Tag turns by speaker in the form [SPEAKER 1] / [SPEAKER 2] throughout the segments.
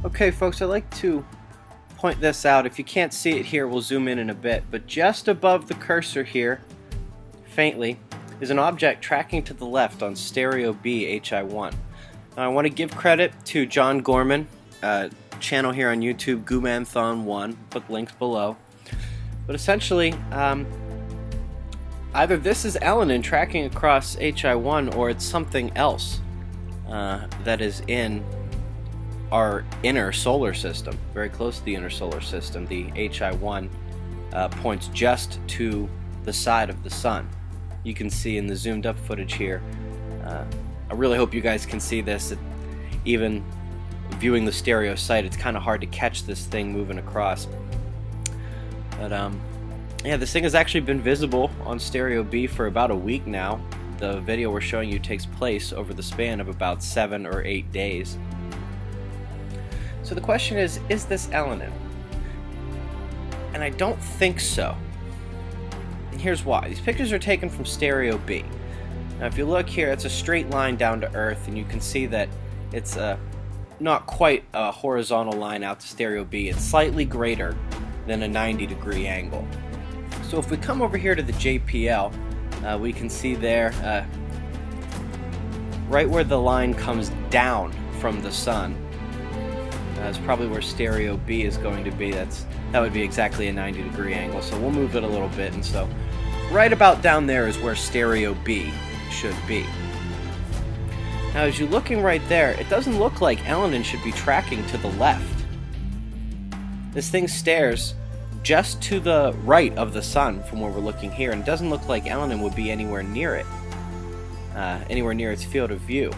[SPEAKER 1] Okay folks, I'd like to point this out. If you can't see it here, we'll zoom in a bit, but just above the cursor here, faintly, is an object tracking to the left on Stereo B HI1. Now I want to give credit to John Gorman, channel here on YouTube, Goomanthon1, put links below. But essentially, either this is Elenin tracking across HI1 or it's something else that is in our inner solar system, very close to the inner solar system. The HI1 points just to the side of the sun. You can see in the zoomed up footage here. I really hope you guys can see this. Even viewing the stereo sight, it's kind of hard to catch this thing moving across. But yeah, this thing has actually been visible on Stereo B for about a week now. The video we're showing you takes place over the span of about 7 or 8 days. So the question is this Elenin? And I don't think so. And here's why. These pictures are taken from Stereo B. Now if you look here, it's a straight line down to Earth, and you can see that it's not quite a horizontal line out to Stereo B. It's slightly greater than a 90-degree angle. So if we come over here to the JPL, we can see there, right where the line comes down from the sun, is probably where Stereo B is going to be. That would be exactly a 90-degree angle. So we'll move it a little bit, and so right about down there is where Stereo B should be. Now as you're looking right there, it doesn't look like Elenin should be tracking to the left. This thing stares just to the right of the sun from where we're looking here, and it doesn't look like Elenin would be anywhere near it, anywhere near its field of view.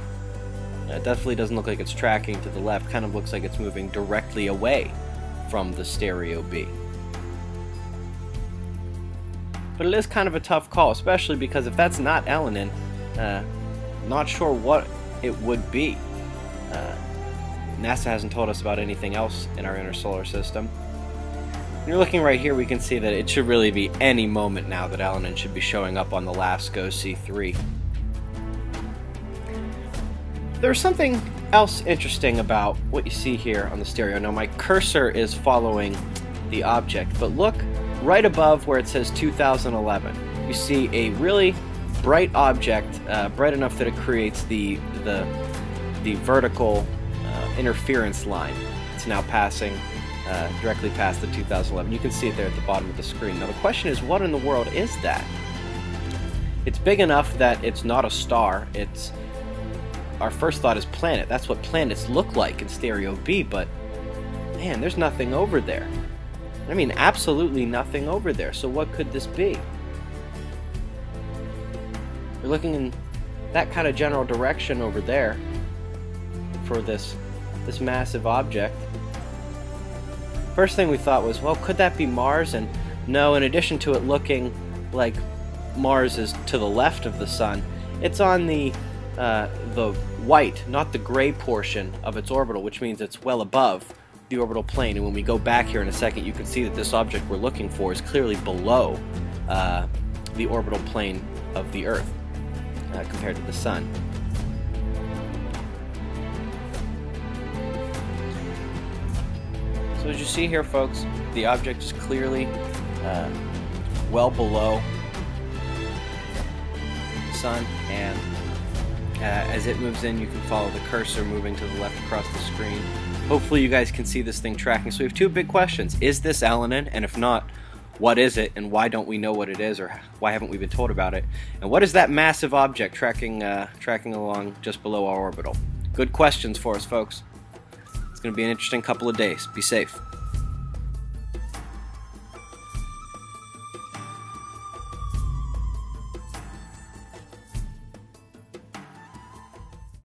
[SPEAKER 1] It definitely doesn't look like it's tracking to the left. Kind of looks like it's moving directly away from the Stereo B. But it is kind of a tough call, especially because if that's not Elenin, not sure what it would be. NASA hasn't told us about anything else in our inner solar system. When you're looking right here, we can see that it should really be any moment now that Elenin should be showing up on the LASCO C3. There's something else interesting about what you see here on the stereo. Now my cursor is following the object, but look right above where it says 2011. You see a really bright object, bright enough that it creates the vertical interference line. It's now passing directly past the 2011. You can see it there at the bottom of the screen. Now the question is, what in the world is that? It's big enough that it's not a star. Our first thought is planet. That's what planets look like in Stereo B, but man, there's nothing over there. I mean, absolutely nothing over there. So what could this be? We're looking in that kind of general direction over there for this massive object. First thing we thought was, well, could that be Mars? And no, in addition to it looking like Mars is to the left of the sun, it's on the white, not the gray portion of its orbital, which means it's well above the orbital plane. And when we go back here in a second, you can see that this object we're looking for is clearly below the orbital plane of the Earth compared to the sun. So as you see here, folks, the object is clearly well below the sun, and as it moves in, you can follow the cursor moving to the left across the screen. Hopefully you guys can see this thing tracking. So we have two big questions. Is this Elenin? And if not, what is it? And why don't we know what it is? Or why haven't we been told about it? And what is that massive object tracking along just below our orbital? Good questions for us, folks. It's going to be an interesting couple of days. Be safe.